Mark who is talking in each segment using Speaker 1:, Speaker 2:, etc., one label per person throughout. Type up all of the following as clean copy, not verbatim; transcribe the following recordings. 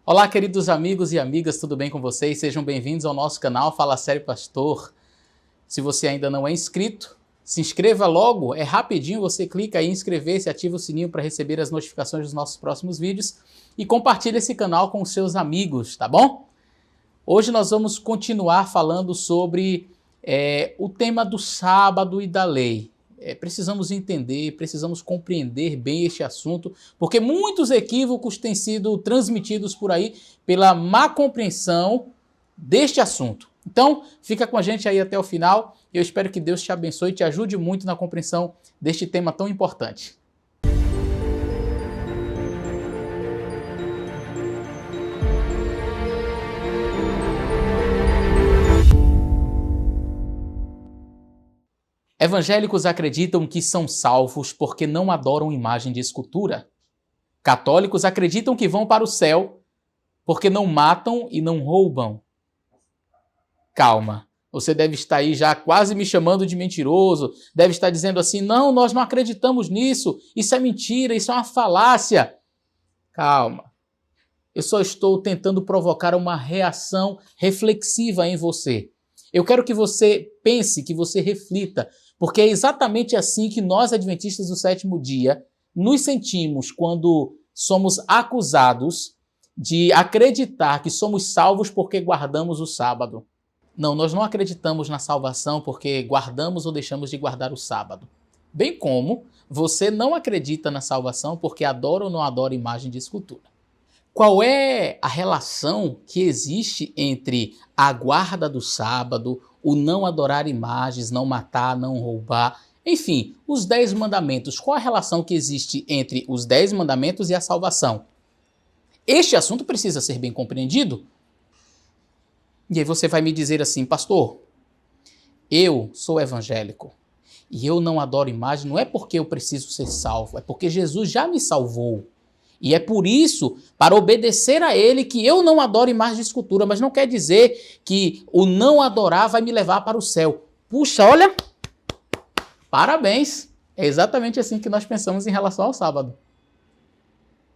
Speaker 1: Olá, queridos amigos e amigas, tudo bem com vocês? Sejam bem-vindos ao nosso canal Fala Sério Pastor. Se você ainda não é inscrito, se inscreva logo, é rapidinho, você clica aí em inscrever-se, ativa o sininho para receber as notificações dos nossos próximos vídeos e compartilhe esse canal com os seus amigos, tá bom? Hoje nós vamos continuar falando sobre o tema do sábado e da lei. Precisamos entender, precisamos compreender bem este assunto, porque muitos equívocos têm sido transmitidos por aí pela má compreensão deste assunto. Então, fica com a gente aí até o final. Eu espero que Deus te abençoe e te ajude muito na compreensão deste tema tão importante. Evangélicos acreditam que são salvos porque não adoram imagem de escultura. Católicos acreditam que vão para o céu porque não matam e não roubam. Calma, você deve estar aí já quase me chamando de mentiroso, deve estar dizendo assim, não, nós não acreditamos nisso, isso é mentira, isso é uma falácia. Calma, eu só estou tentando provocar uma reação reflexiva em você. Eu quero que você pense, que você reflita, porque é exatamente assim que nós, adventistas do sétimo dia, nos sentimos quando somos acusados de acreditar que somos salvos porque guardamos o sábado. Não, nós não acreditamos na salvação porque guardamos ou deixamos de guardar o sábado. Bem como você não acredita na salvação porque adora ou não adora imagem de escultura. Qual é a relação que existe entre a guarda do sábado, o não adorar imagens, não matar, não roubar, enfim, os 10 mandamentos? Qual a relação que existe entre os 10 mandamentos e a salvação? Este assunto precisa ser bem compreendido. E aí você vai me dizer assim, pastor, eu sou evangélico e eu não adoro imagem, não é porque eu preciso ser salvo, é porque Jesus já me salvou. E é por isso, para obedecer a ele, que eu não adoro imagem de escultura, mas não quer dizer que o não adorar vai me levar para o céu. Puxa, olha, parabéns. É exatamente assim que nós pensamos em relação ao sábado.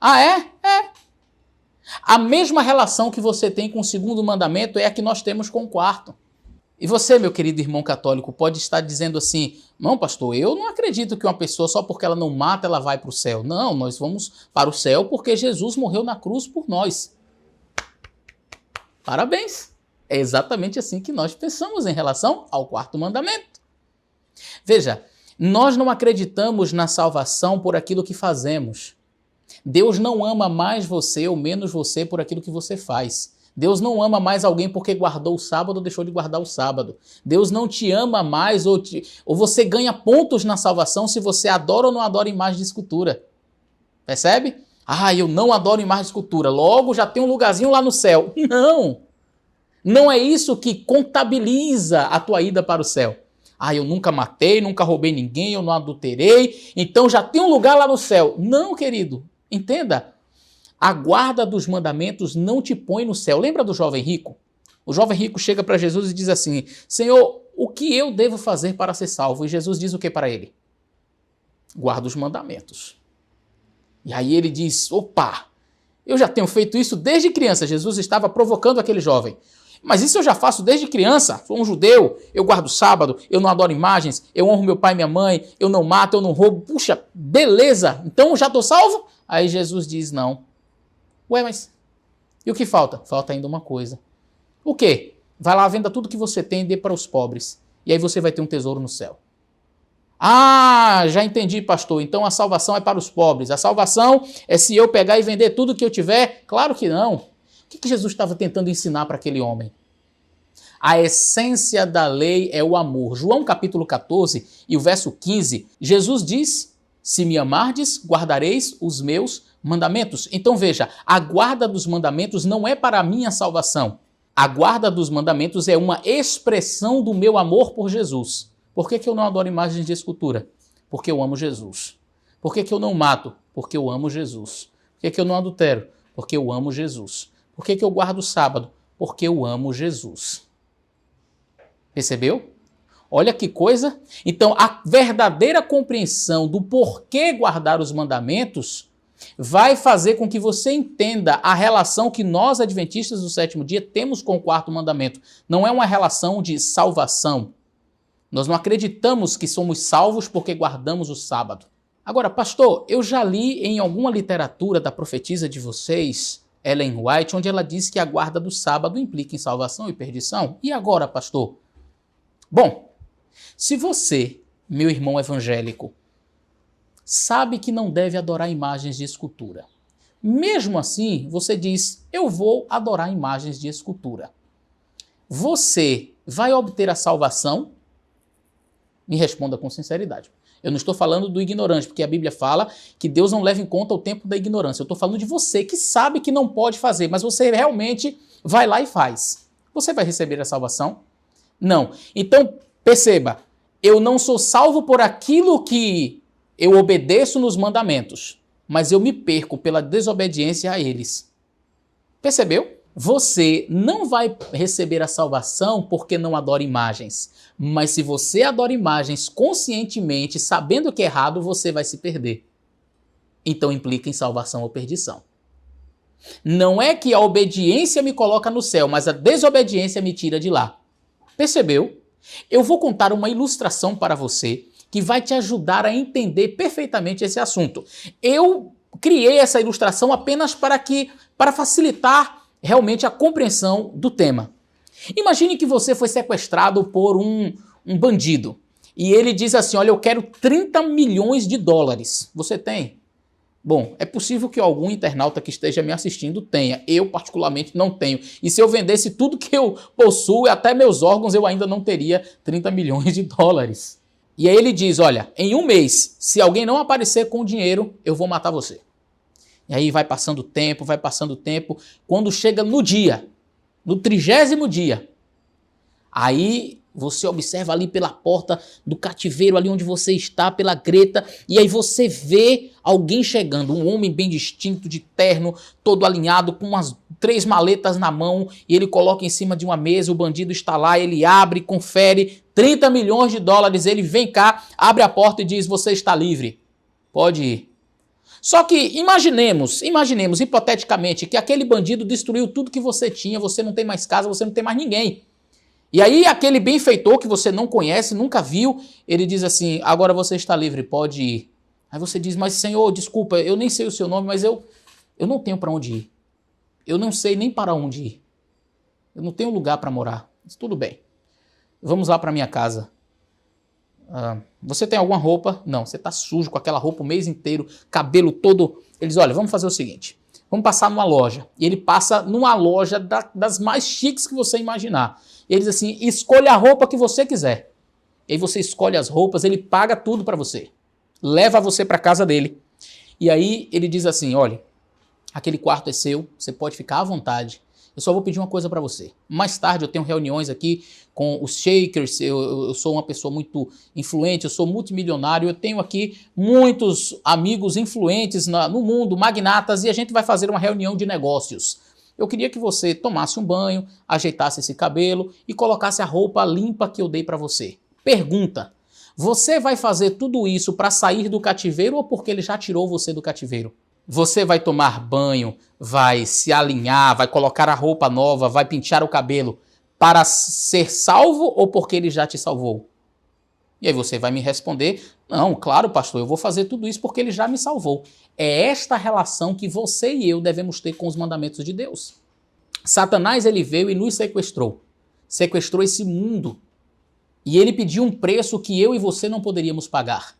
Speaker 1: Ah, é? É. A mesma relação que você tem com o segundo mandamento é a que nós temos com o quarto. E você, meu querido irmão católico, pode estar dizendo assim, não, pastor, eu não acredito que uma pessoa, só porque ela não mata, ela vai para o céu. Não, nós vamos para o céu porque Jesus morreu na cruz por nós. Parabéns! É exatamente assim que nós pensamos em relação ao quarto mandamento. Veja, nós não acreditamos na salvação por aquilo que fazemos. Deus não ama mais você ou menos você por aquilo que você faz. Deus não ama mais alguém porque guardou o sábado ou deixou de guardar o sábado. Deus não te ama mais ou você ganha pontos na salvação se você adora ou não adora imagem de escultura. Percebe? Ah, eu não adoro imagem de escultura, logo já tem um lugarzinho lá no céu. Não! Não é isso que contabiliza a tua ida para o céu. Ah, eu nunca matei, nunca roubei ninguém, eu não adulterei, então já tem um lugar lá no céu. Não, querido, entenda. A guarda dos mandamentos não te põe no céu. Lembra do jovem rico? O jovem rico chega para Jesus e diz assim, Senhor, o que eu devo fazer para ser salvo? E Jesus diz o que para ele? Guarda os mandamentos. E aí ele diz, opa, eu já tenho feito isso desde criança. Jesus estava provocando aquele jovem. Mas isso eu já faço desde criança. Sou um judeu, eu guardo o sábado, eu não adoro imagens, eu honro meu pai e minha mãe, eu não mato, eu não roubo. Puxa, beleza, então já estou salvo? Aí Jesus diz, não. Ué, mas e o que falta? Falta ainda uma coisa. O quê? Vai lá, venda tudo que você tem e dê para os pobres. E aí você vai ter um tesouro no céu. Ah, já entendi, pastor. Então a salvação é para os pobres. A salvação é se eu pegar e vender tudo que eu tiver? Claro que não. O que Jesus estava tentando ensinar para aquele homem? A essência da lei é o amor. João capítulo 14 e o verso 15, Jesus diz, se me amardes, guardareis os meus mandamentos. Então veja, a guarda dos mandamentos não é para a minha salvação. A guarda dos mandamentos é uma expressão do meu amor por Jesus. Por que eu não adoro imagens de escultura? Porque eu amo Jesus. Por que eu não mato? Porque eu amo Jesus. Por que eu não adultero? Porque eu amo Jesus. Por que eu guardo o sábado? Porque eu amo Jesus. Percebeu? Olha que coisa. Então, a verdadeira compreensão do porquê guardar os mandamentos vai fazer com que você entenda a relação que nós, adventistas do sétimo dia, temos com o quarto mandamento. Não é uma relação de salvação. Nós não acreditamos que somos salvos porque guardamos o sábado. Agora, pastor, eu já li em alguma literatura da profetisa de vocês, Ellen White, onde ela diz que a guarda do sábado implica em salvação e perdição. E agora, pastor? Bom, se você, meu irmão evangélico, sabe que não deve adorar imagens de escultura, mesmo assim, você diz, eu vou adorar imagens de escultura, você vai obter a salvação? Me responda com sinceridade. Eu não estou falando do ignorante, porque a Bíblia fala que Deus não leva em conta o tempo da ignorância. Eu estou falando de você que sabe que não pode fazer, mas você realmente vai lá e faz. Você vai receber a salvação? Não. Então, perceba, eu não sou salvo por aquilo que eu obedeço nos mandamentos, mas eu me perco pela desobediência a eles. Percebeu? Você não vai receber a salvação porque não adora imagens. Mas se você adora imagens conscientemente, sabendo que é errado, você vai se perder. Então implica em salvação ou perdição. Não é que a obediência me coloca no céu, mas a desobediência me tira de lá. Percebeu? Eu vou contar uma ilustração para você que vai te ajudar a entender perfeitamente esse assunto. Eu criei essa ilustração apenas para facilitar realmente a compreensão do tema. Imagine que você foi sequestrado por um bandido e ele diz assim, olha, eu quero 30 milhões de dólares. Você tem? Bom, é possível que algum internauta que esteja me assistindo tenha. Eu, particularmente, não tenho. E se eu vendesse tudo que eu possuo, até meus órgãos, eu ainda não teria 30 milhões de dólares. E aí ele diz, olha, em um mês, se alguém não aparecer com o dinheiro, eu vou matar você. E aí vai passando o tempo, quando chega no dia, no 30º dia, aí você observa ali pela porta do cativeiro, ali onde você está, pela greta, e aí você vê alguém chegando, um homem bem distinto, de terno, todo alinhado, com umas 3 maletas na mão, e ele coloca em cima de uma mesa, o bandido está lá, ele abre, confere, 30 milhões de dólares, ele vem cá, abre a porta e diz, você está livre, pode ir. Só que imaginemos hipoteticamente que aquele bandido destruiu tudo que você tinha, você não tem mais casa, você não tem mais ninguém. E aí aquele benfeitor que você não conhece, nunca viu, ele diz assim, agora você está livre, pode ir. Aí você diz, mas Senhor, desculpa, eu nem sei o seu nome, mas eu não tenho para onde ir. Eu não sei nem para onde ir. Eu não tenho lugar para morar. Diz, tudo bem, vamos lá para minha casa. Você tem alguma roupa? Não, você está sujo com aquela roupa o mês inteiro, cabelo todo. Ele diz, olha, vamos fazer o seguinte, vamos passar numa loja. E ele passa numa loja das mais chiques que você imaginar. E ele diz assim, escolha a roupa que você quiser. E aí você escolhe as roupas, ele paga tudo para você. Leva você para casa dele. E aí ele diz assim, olha, aquele quarto é seu, você pode ficar à vontade. Eu só vou pedir uma coisa para você. Mais tarde eu tenho reuniões aqui com os Shakers, eu sou uma pessoa muito influente, eu sou multimilionário, eu tenho aqui muitos amigos influentes no mundo, magnatas, e a gente vai fazer uma reunião de negócios. Eu queria que você tomasse um banho, ajeitasse esse cabelo e colocasse a roupa limpa que eu dei para você. Pergunta, você vai fazer tudo isso para sair do cativeiro ou porque ele já tirou você do cativeiro? Você vai tomar banho, vai se alinhar, vai colocar a roupa nova, vai pentear o cabelo para ser salvo ou porque ele já te salvou? E aí você vai me responder, não, claro, pastor, eu vou fazer tudo isso porque ele já me salvou. É esta relação que você e eu devemos ter com os mandamentos de Deus. Satanás, ele veio e nos sequestrou esse mundo, e ele pediu um preço que eu e você não poderíamos pagar.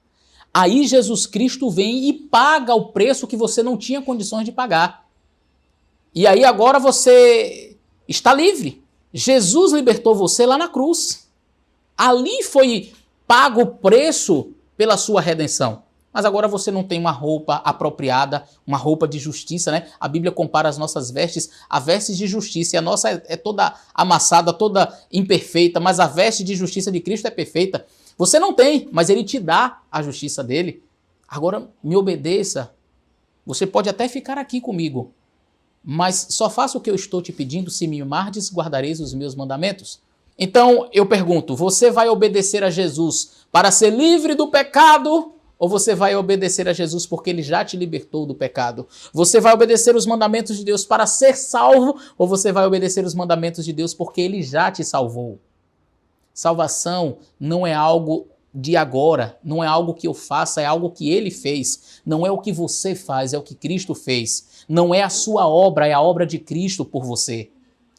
Speaker 1: Aí Jesus Cristo vem e paga o preço que você não tinha condições de pagar. E aí agora você está livre. Jesus libertou você lá na cruz. Ali foi pago o preço pela sua redenção. Mas agora você não tem uma roupa apropriada, uma roupa de justiça, né? A Bíblia compara as nossas vestes a vestes de justiça. E a nossa é toda amassada, toda imperfeita, mas a veste de justiça de Cristo é perfeita. Você não tem, mas ele te dá a justiça dele. Agora me obedeça. Você pode até ficar aqui comigo, mas só faça o que eu estou te pedindo, se me amardes, guardareis os meus mandamentos. Então eu pergunto, você vai obedecer a Jesus para ser livre do pecado Ou você vai obedecer a Jesus porque ele já te libertou do pecado? Você vai obedecer os mandamentos de Deus para ser salvo? Ou você vai obedecer os mandamentos de Deus porque ele já te salvou? Salvação não é algo de agora, não é algo que eu faça, é algo que ele fez. Não é o que você faz, é o que Cristo fez. Não é a sua obra, é a obra de Cristo por você.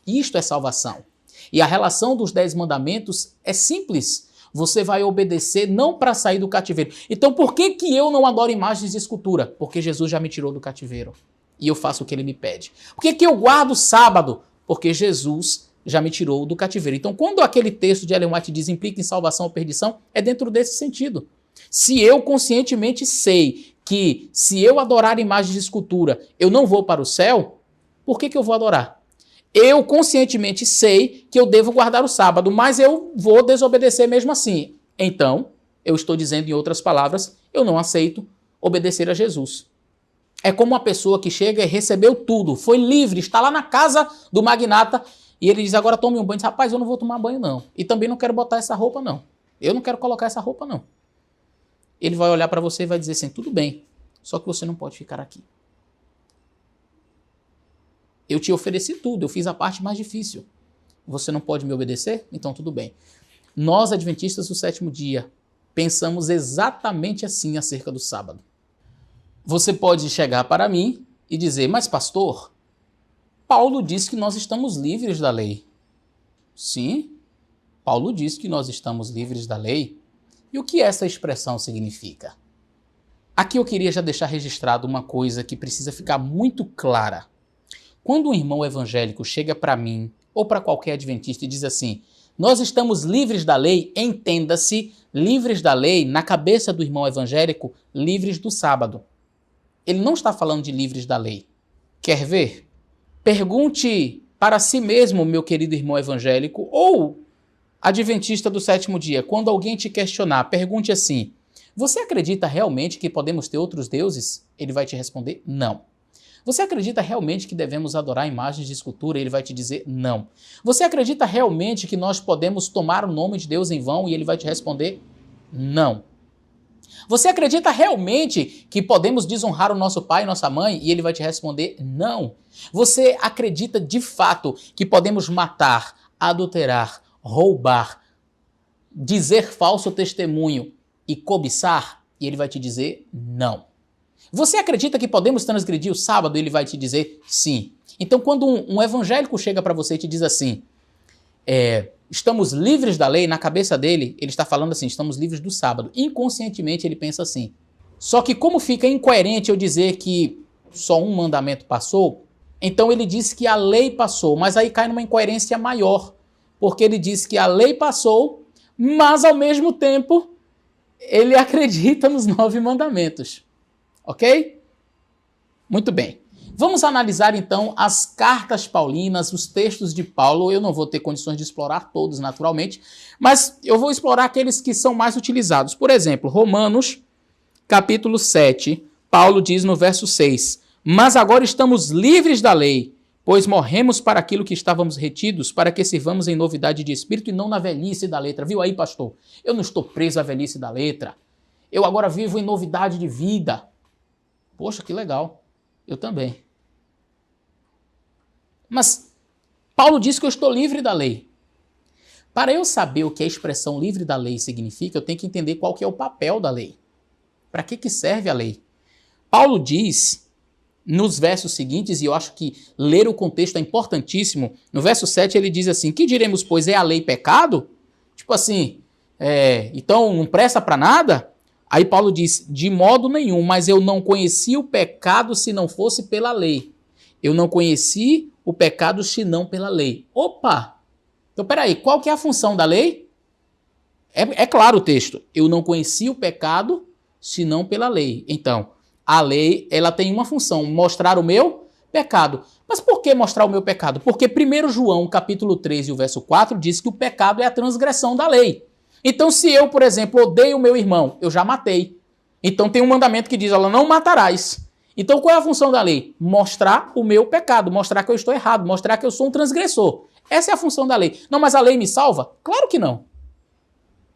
Speaker 1: Isto é salvação. E a relação dos 10 mandamentos é simples. Você vai obedecer não para sair do cativeiro. Então por que eu não adoro imagens de escultura? Porque Jesus já me tirou do cativeiro. E eu faço o que ele me pede. Por que eu guardo o sábado? Porque Jesus já me tirou do cativeiro. Então quando aquele texto de Ellen White diz implica em salvação ou perdição, é dentro desse sentido. Se eu conscientemente sei que se eu adorar imagens de escultura, eu não vou para o céu, por que eu vou adorar? Eu conscientemente sei que eu devo guardar o sábado, mas eu vou desobedecer mesmo assim. Então, eu estou dizendo em outras palavras, eu não aceito obedecer a Jesus. É como uma pessoa que chega e recebeu tudo, foi livre, está lá na casa do magnata e ele diz, agora tome um banho. Diz, rapaz, eu não vou tomar banho não. E também não quero botar essa roupa não. Eu não quero colocar essa roupa não. Ele vai olhar para você e vai dizer assim, tudo bem, só que você não pode ficar aqui. Eu te ofereci tudo, eu fiz a parte mais difícil. Você não pode me obedecer? Então tudo bem. Nós, adventistas do sétimo dia, pensamos exatamente assim acerca do sábado. Você pode chegar para mim e dizer, mas pastor, Paulo diz que nós estamos livres da lei. Sim, Paulo diz que nós estamos livres da lei. E o que essa expressão significa? Aqui eu queria já deixar registrado uma coisa que precisa ficar muito clara. Quando um irmão evangélico chega para mim ou para qualquer adventista e diz assim, nós estamos livres da lei, entenda-se, livres da lei, na cabeça do irmão evangélico, livres do sábado. Ele não está falando de livres da lei. Quer ver? Pergunte para si mesmo, meu querido irmão evangélico, ou adventista do sétimo dia, quando alguém te questionar, pergunte assim, você acredita realmente que podemos ter outros deuses? Ele vai te responder, não. Você acredita realmente que devemos adorar imagens de escultura? Ele vai te dizer não. Você acredita realmente que nós podemos tomar o nome de Deus em vão? E ele vai te responder não. Você acredita realmente que podemos desonrar o nosso pai e nossa mãe? E ele vai te responder não. Você acredita de fato que podemos matar, adulterar, roubar, dizer falso testemunho e cobiçar? E ele vai te dizer não. Você acredita que podemos transgredir o sábado? Ele vai te dizer sim. Então, quando um evangélico chega para você e te diz assim, estamos livres da lei, na cabeça dele, ele está falando assim, estamos livres do sábado. Inconscientemente, ele pensa assim. Só que como fica incoerente eu dizer que só um mandamento passou, então ele diz que a lei passou, mas aí cai numa incoerência maior, porque ele diz que a lei passou, mas ao mesmo tempo ele acredita nos 9 mandamentos. Ok? Muito bem. Vamos analisar então as cartas paulinas, os textos de Paulo. Eu não vou ter condições de explorar todos naturalmente, mas eu vou explorar aqueles que são mais utilizados. Por exemplo, Romanos, capítulo 7, Paulo diz no verso 6, mas agora estamos livres da lei, pois morremos para aquilo que estávamos retidos, para que sirvamos em novidade de espírito e não na velhice da letra. Viu aí, pastor? Eu não estou preso à velhice da letra. Eu agora vivo em novidade de vida. Poxa, que legal. Eu também. Mas Paulo diz que eu estou livre da lei. Para eu saber o que a expressão livre da lei significa, eu tenho que entender qual que é o papel da lei. Para que serve a lei? Paulo diz, nos versos seguintes, e eu acho que ler o contexto é importantíssimo, no verso 7 ele diz assim, que diremos, pois, é a lei pecado? Tipo assim, então não presta para nada? Aí Paulo diz, de modo nenhum, mas eu não conheci o pecado se não fosse pela lei. Eu não conheci o pecado senão pela lei. Opa! Então peraí, qual que é a função da lei? É claro o texto. Eu não conheci o pecado senão pela lei. Então, a lei ela tem uma função, mostrar o meu pecado. Mas por que mostrar o meu pecado? Porque 1 João, capítulo 3 e o verso 4, diz que o pecado é a transgressão da lei. Então, se eu, por exemplo, odeio o meu irmão, eu já matei. Então, tem um mandamento que diz, ela não matarás. Então, qual é a função da lei? Mostrar o meu pecado, mostrar que eu estou errado, mostrar que eu sou um transgressor. Essa é a função da lei. Não, mas a lei me salva? Claro que não.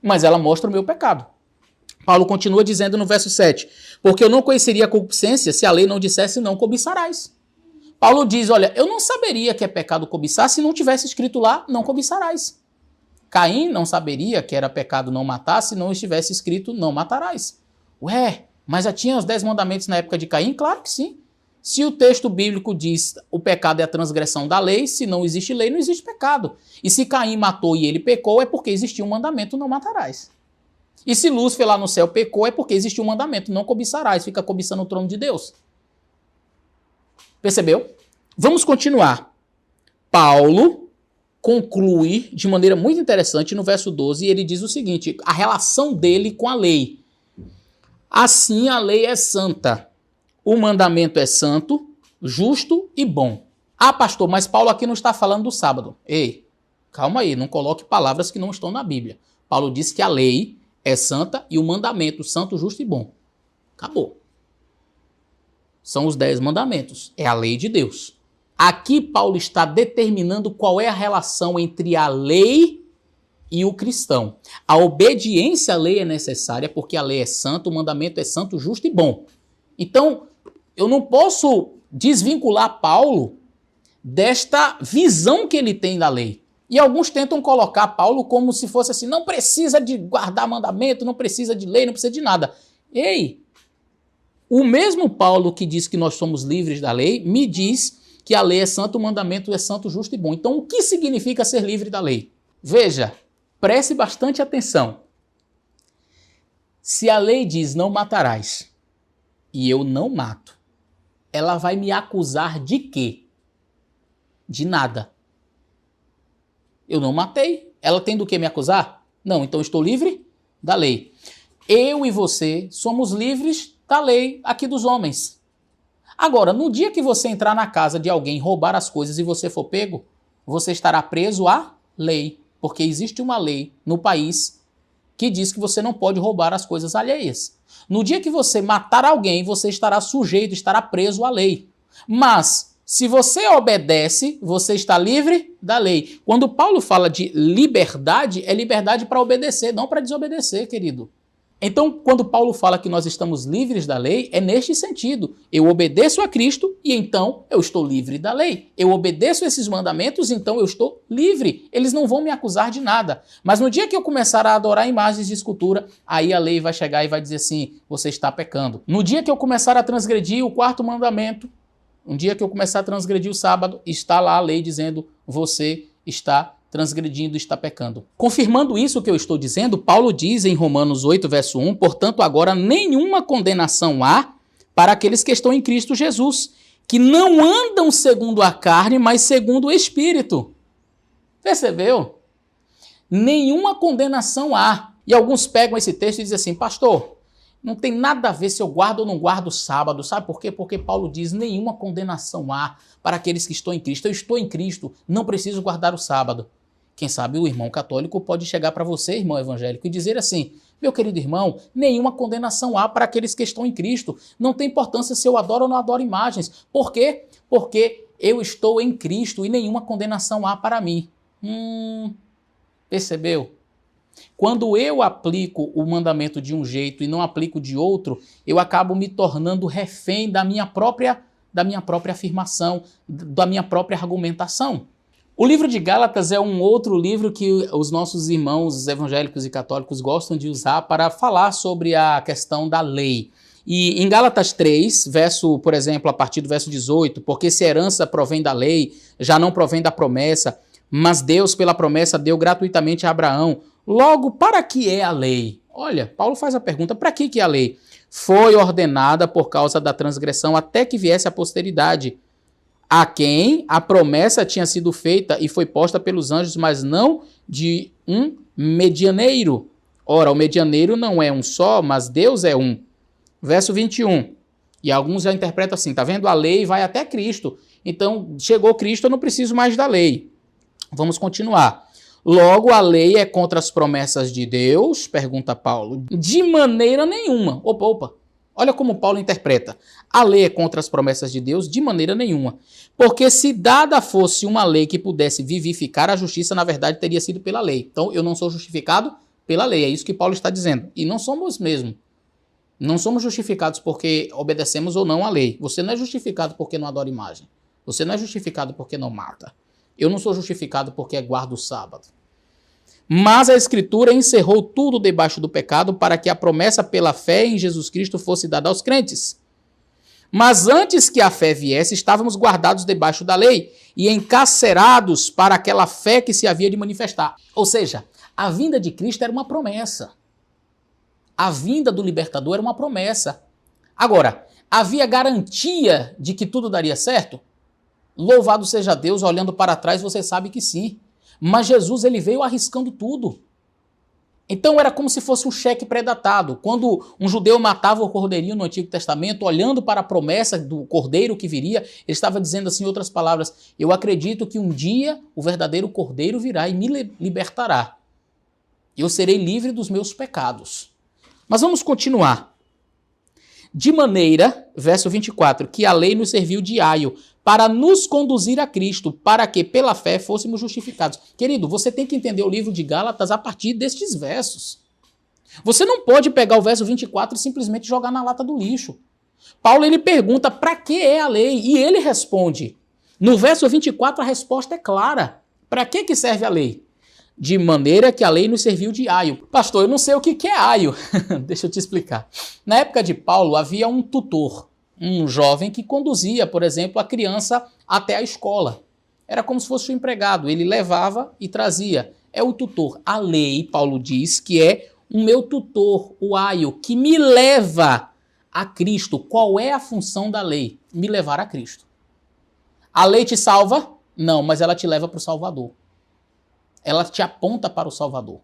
Speaker 1: Mas ela mostra o meu pecado. Paulo continua dizendo no verso 7, porque eu não conheceria a concupiscência se a lei não dissesse não cobiçarás. Paulo diz, olha, eu não saberia que é pecado cobiçar se não tivesse escrito lá, não cobiçarás. Caim não saberia que era pecado não matar se não estivesse escrito não matarás. Ué, mas já tinha os 10 mandamentos na época de Caim? Claro que sim. Se o texto bíblico diz o pecado é a transgressão da lei, se não existe lei, não existe pecado. E se Caim matou e ele pecou, é porque existia um mandamento, não matarás. E se Lúcifer lá no céu pecou, é porque existiu um mandamento, não cobiçarás, fica cobiçando o trono de Deus. Percebeu? Vamos continuar. Paulo conclui de maneira muito interessante no verso 12, e ele diz o seguinte, a relação dele com a lei. Assim a lei é santa, o mandamento é santo, justo e bom. Ah, pastor, mas Paulo aqui não está falando do sábado. Ei, calma aí, não coloque palavras que não estão na Bíblia. Paulo diz que a lei é santa e o mandamento santo, justo e bom. Acabou. São os 10 mandamentos. É a lei de Deus. Aqui Paulo está determinando qual é a relação entre a lei e o cristão. A obediência à lei é necessária porque a lei é santa, o mandamento é santo, justo e bom. Então, eu não posso desvincular Paulo desta visão que ele tem da lei. E alguns tentam colocar Paulo como se fosse assim, não precisa de guardar mandamento, não precisa de lei, não precisa de nada. Ei, o mesmo Paulo que diz que nós somos livres da lei, me diz que a lei é santa, o mandamento é santo, justo e bom. Então, o que significa ser livre da lei? Veja, preste bastante atenção. Se a lei diz não matarás e eu não mato, ela vai me acusar de quê? De nada. Eu não matei. Ela tem do que me acusar? Não, então eu estou livre da lei. Eu e você somos livres da lei aqui dos homens. Agora, no dia que você entrar na casa de alguém, roubar as coisas e você for pego, você estará preso à lei. Porque existe uma lei no país que diz que você não pode roubar as coisas alheias. No dia que você matar alguém, você estará sujeito, estará preso à lei. Mas, se você obedece, você está livre da lei. Quando Paulo fala de liberdade, é liberdade para obedecer, não para desobedecer, querido. Então, quando Paulo fala que nós estamos livres da lei, é neste sentido. Eu obedeço a Cristo e então eu estou livre da lei. Eu obedeço esses mandamentos, então eu estou livre. Eles não vão me acusar de nada. Mas no dia que eu começar a adorar imagens de escultura, aí a lei vai chegar e vai dizer assim, você está pecando. No dia que eu começar a transgredir o 4º mandamento, um dia que eu começar a transgredir o sábado, está lá a lei dizendo, você está transgredindo, está pecando. Confirmando isso que eu estou dizendo, Paulo diz em Romanos 8, verso 1, portanto, agora nenhuma condenação há para aqueles que estão em Cristo Jesus, que não andam segundo a carne, mas segundo o Espírito. Percebeu? Nenhuma condenação há. E alguns pegam esse texto e dizem assim, pastor, não tem nada a ver se eu guardo ou não guardo o sábado. Sabe por quê? Porque Paulo diz, nenhuma condenação há para aqueles que estão em Cristo. Eu estou em Cristo, não preciso guardar o sábado. Quem sabe o irmão católico pode chegar para você, irmão evangélico, e dizer assim, meu querido irmão, nenhuma condenação há para aqueles que estão em Cristo. Não tem importância se eu adoro ou não adoro imagens. Por quê? Porque eu estou em Cristo e nenhuma condenação há para mim. Percebeu? Quando eu aplico o mandamento de um jeito e não aplico de outro, eu acabo me tornando refém da minha própria afirmação, da minha própria argumentação. O livro de Gálatas é um outro livro que os nossos irmãos evangélicos e católicos gostam de usar para falar sobre a questão da lei. E em Gálatas 3, por exemplo, a partir do verso 18, porque se a herança provém da lei, já não provém da promessa, mas Deus pela promessa deu gratuitamente a Abraão. Logo, para que é a lei? Olha, Paulo faz a pergunta, para que é a lei? Foi ordenada por causa da transgressão até que viesse a posteridade, a quem a promessa tinha sido feita e foi posta pelos anjos, mas não de um medianeiro. Ora, o medianeiro não é um só, mas Deus é um. Verso 21. E alguns já interpretam assim, tá vendo? A lei vai até Cristo. Então, chegou Cristo, eu não preciso mais da lei. Vamos continuar. Logo, a lei é contra as promessas de Deus? Pergunta Paulo. De maneira nenhuma. Opa. Olha como Paulo interpreta. A lei é contra as promessas de Deus? De maneira nenhuma. Porque se dada fosse uma lei que pudesse vivificar a justiça, na verdade teria sido pela lei. Então, eu não sou justificado pela lei. É isso que Paulo está dizendo. E não somos mesmo. Não somos justificados porque obedecemos ou não à lei. Você não é justificado porque não adora imagem. Você não é justificado porque não mata. Eu não sou justificado porque guardo o sábado. Mas a Escritura encerrou tudo debaixo do pecado para que a promessa pela fé em Jesus Cristo fosse dada aos crentes. Mas antes que a fé viesse, estávamos guardados debaixo da lei e encarcerados para aquela fé que se havia de manifestar. Ou seja, a vinda de Cristo era uma promessa. A vinda do libertador era uma promessa. Agora, havia garantia de que tudo daria certo? Louvado seja Deus, olhando para trás você sabe que sim. Mas Jesus ele veio arriscando tudo. Então era como se fosse um cheque pré-datado. Quando um judeu matava o cordeirinho no Antigo Testamento, olhando para a promessa do cordeiro que viria, ele estava dizendo assim, em outras palavras, eu acredito que um dia o verdadeiro cordeiro virá e me libertará. Eu serei livre dos meus pecados. Mas vamos continuar. De maneira, verso 24, que a lei nos serviu de aio para nos conduzir a Cristo, para que pela fé fôssemos justificados. Querido, você tem que entender o livro de Gálatas a partir destes versos. Você não pode pegar o verso 24 e simplesmente jogar na lata do lixo. Paulo ele pergunta para que é a lei e ele responde. No verso 24 a resposta é clara. Para que serve a lei? De maneira que a lei nos serviu de aio. Pastor, eu não sei o que é aio. Deixa eu te explicar. Na época de Paulo havia um tutor, um jovem que conduzia, por exemplo, a criança até a escola. Era como se fosse um empregado. Ele levava e trazia. É o tutor. A lei, Paulo diz, que é o meu tutor, o aio, que me leva a Cristo. Qual é a função da lei? Me levar a Cristo. A lei te salva? Não, mas ela te leva para o Salvador. Ela te aponta para o Salvador.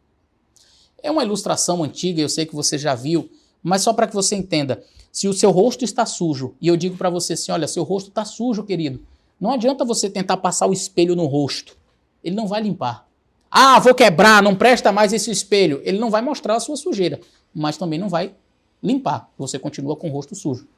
Speaker 1: É uma ilustração antiga, eu sei que você já viu, mas só para que você entenda. Se o seu rosto está sujo, e eu digo para você assim, olha, seu rosto está sujo, querido. Não adianta você tentar passar o espelho no rosto. Ele não vai limpar. Ah, vou quebrar, não presta mais esse espelho. Ele não vai mostrar a sua sujeira, mas também não vai limpar. Você continua com o rosto sujo.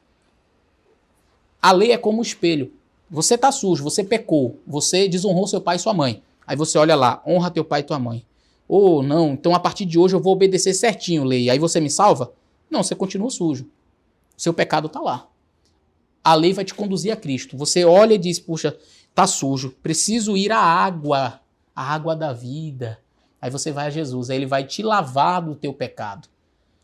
Speaker 1: A lei é como o espelho. Você está sujo, você pecou, você desonrou seu pai e sua mãe. Aí você olha lá, honra teu pai e tua mãe. Ou não, então a partir de hoje eu vou obedecer certinho, lei. Aí você me salva? Não, você continua sujo. Seu pecado está lá. A lei vai te conduzir a Cristo. Você olha e diz, puxa, tá sujo, preciso ir à água, a água da vida. Aí você vai a Jesus, aí ele vai te lavar do teu pecado.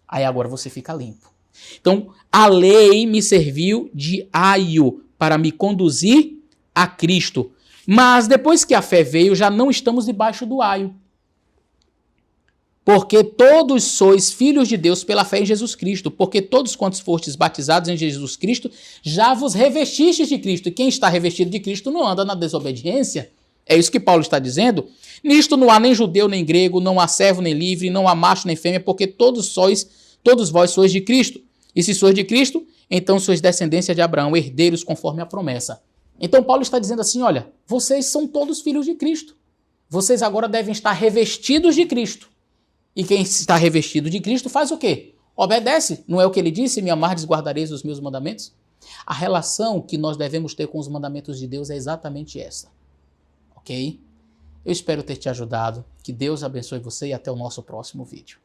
Speaker 1: Aí agora você fica limpo. Então, a lei me serviu de aio para me conduzir a Cristo. Mas depois que a fé veio, já não estamos debaixo do aio. Porque todos sois filhos de Deus pela fé em Jesus Cristo. Porque todos quantos fostes batizados em Jesus Cristo, já vos revestistes de Cristo. E quem está revestido de Cristo não anda na desobediência. É isso que Paulo está dizendo. Nisto não há nem judeu nem grego, não há servo nem livre, não há macho nem fêmea, porque todos vós sois de Cristo. E se sois de Cristo, então sois descendência de Abraão, herdeiros conforme a promessa. Então Paulo está dizendo assim, olha, vocês são todos filhos de Cristo. Vocês agora devem estar revestidos de Cristo. E quem está revestido de Cristo faz o quê? Obedece. Não é o que ele disse, me amardes, guardareis os meus mandamentos? A relação que nós devemos ter com os mandamentos de Deus é exatamente essa. Ok? Eu espero ter te ajudado. Que Deus abençoe você e até o nosso próximo vídeo.